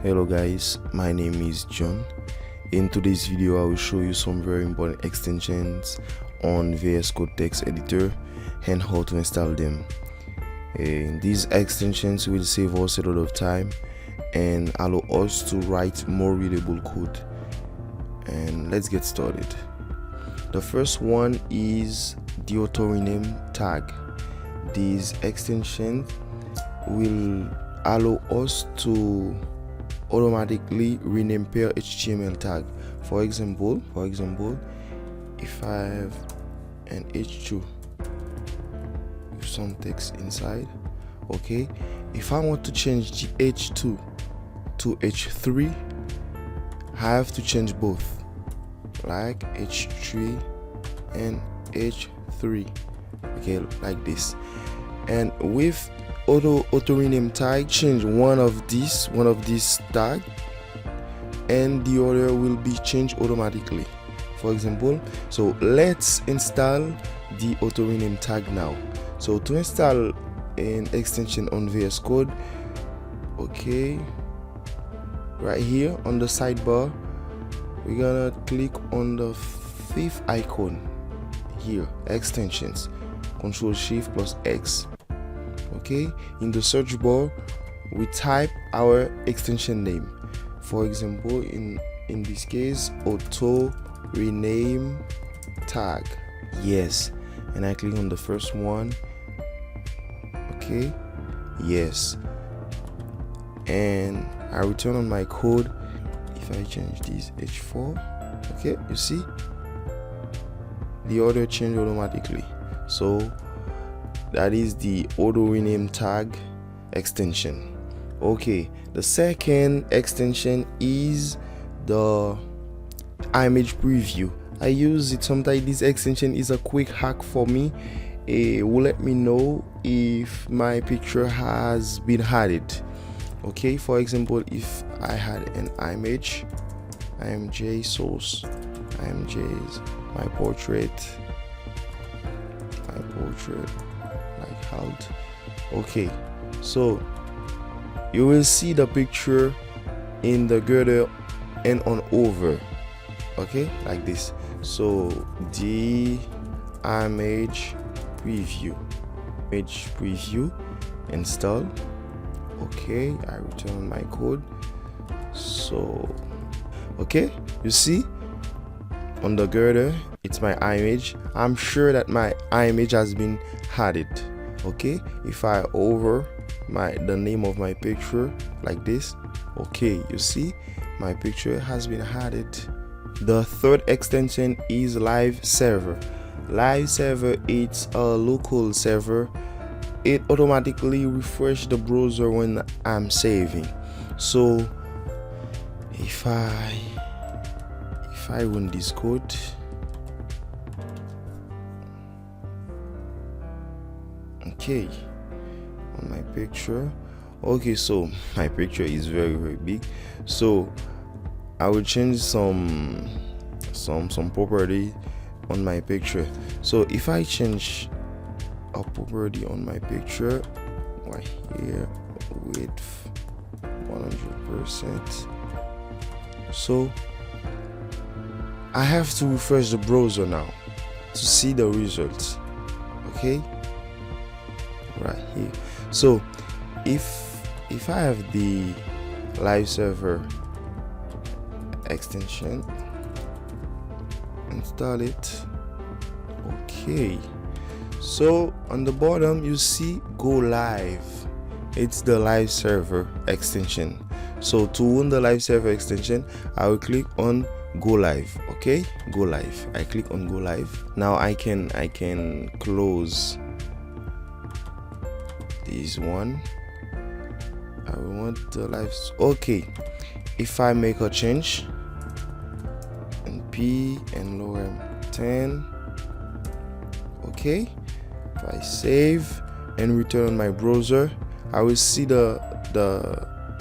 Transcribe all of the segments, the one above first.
Hello guys, my name is John. In today's video I will show you some very important extensions on VS Code text editor and how to install them. These extensions will save us a lot of time and allow us to write more readable code. And let's get started. The first one is the auto rename tag. These extensions will allow us to automatically rename per HTML tag. For example, if I have an H2 with some text inside, okay, if I want to change the H2 to H3, I have to change both, like H3 and H3, okay, like this. And with auto rename tag, change one of these tag and the other will be changed automatically. For example, so let's install the auto rename tag now. So to install an extension on VS Code, okay, right here on the sidebar, we're gonna click on the fifth icon here, extensions, Ctrl+Shift+X. Okay, in the search bar we type our extension name. For example, in this case, auto rename tag. Yes, and I click on the first one. Okay, yes, and I return on my code. If I change this H4, okay, you see the order change automatically. So that is the auto rename tag extension. Okay, the second extension is the image preview. I use it sometimes. This extension is a quick hack for me. It will let me know if my picture has been added. Okay, for example, if I had an image, img source, img is my portrait, like halt. Okay, so you will see the picture in the girdle and on over, okay, like this. So the image preview install. Okay, I return my code. So okay, you see on the girdle it's my image. I'm sure that my image has been added. Okay, if I over the name of my picture like this, okay, you see my picture has been added. The third extension is live server. Live server, it's a local server. It automatically refreshes the browser when I'm saving. So if I run this code, okay, on my picture, okay, so my picture is very big, so I will change some property on my picture. So if I change a property on my picture right here, width 100%, so I have to refresh the browser now to see the results. Okay, right here. So if I have the live server extension, install it. Okay, so on the bottom you see go live. It's the live server extension. So to run the live server extension, I will click on go live. Okay, go live. I click on go live. Now I can close this one. I want the live. Okay, if I make a change and P and lorem 10, okay, if I save and return on my browser, I will see the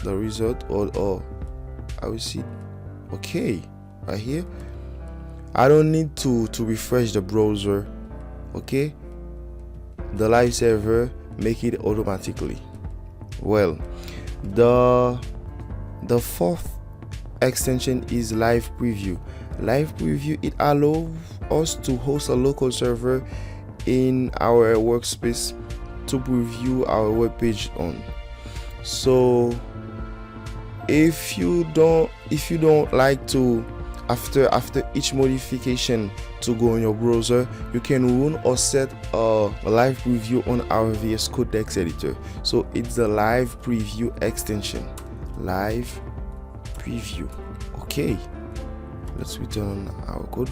result, or I will see, okay, right here. I don't need to refresh the browser. Okay, the live server make it automatically. Well, the The fourth extension is Live Preview. Live Preview, it allows us to host a local server in our workspace to preview our web page on. So if you don't like to after each modification to go on your browser, you can run or set a live preview on our VS Code text editor. So it's the Live Preview extension. Live Preview. Okay, let's return on our code.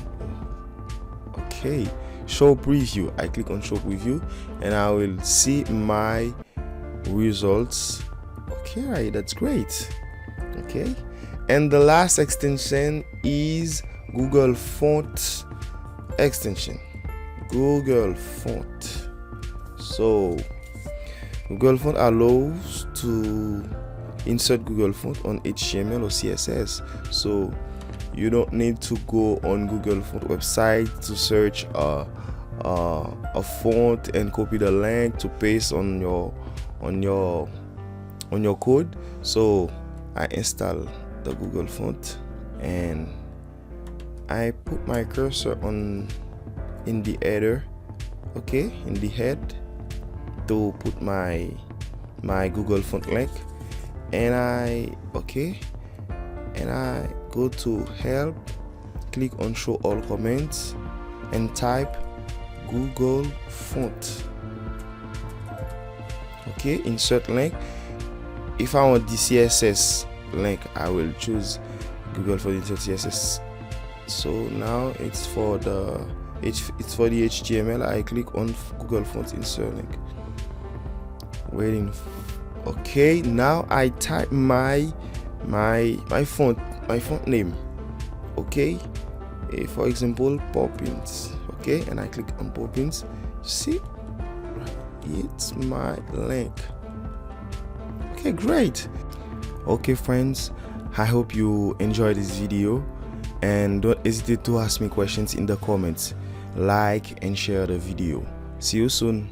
Okay, Show Preview. I click on Show Preview and I will see my results. Okay, that's great. Okay, and the last extension is Google Font extension. Google Font. So Google Font allows to insert Google Font on HTML or CSS. So you don't need to go on Google Font website to search a font and copy the link to paste on your code. So I install the Google Font and I put my cursor in the header, okay, in the head, to put my Google Font link, and I go to help, click on show all comments and type Google Font. Okay, insert link. If I want the CSS link, I will choose Google Font insert CSS. So now it's for the HTML. I click on Google Font insert link. Waiting. Okay, now I type my font name. Okay, for example, Poppins. Okay, and I click on Poppins. See, it's my link. Okay, great. Okay friends, I hope you enjoyed this video, and don't hesitate to ask me questions in the comments. Like and share the video. See you soon.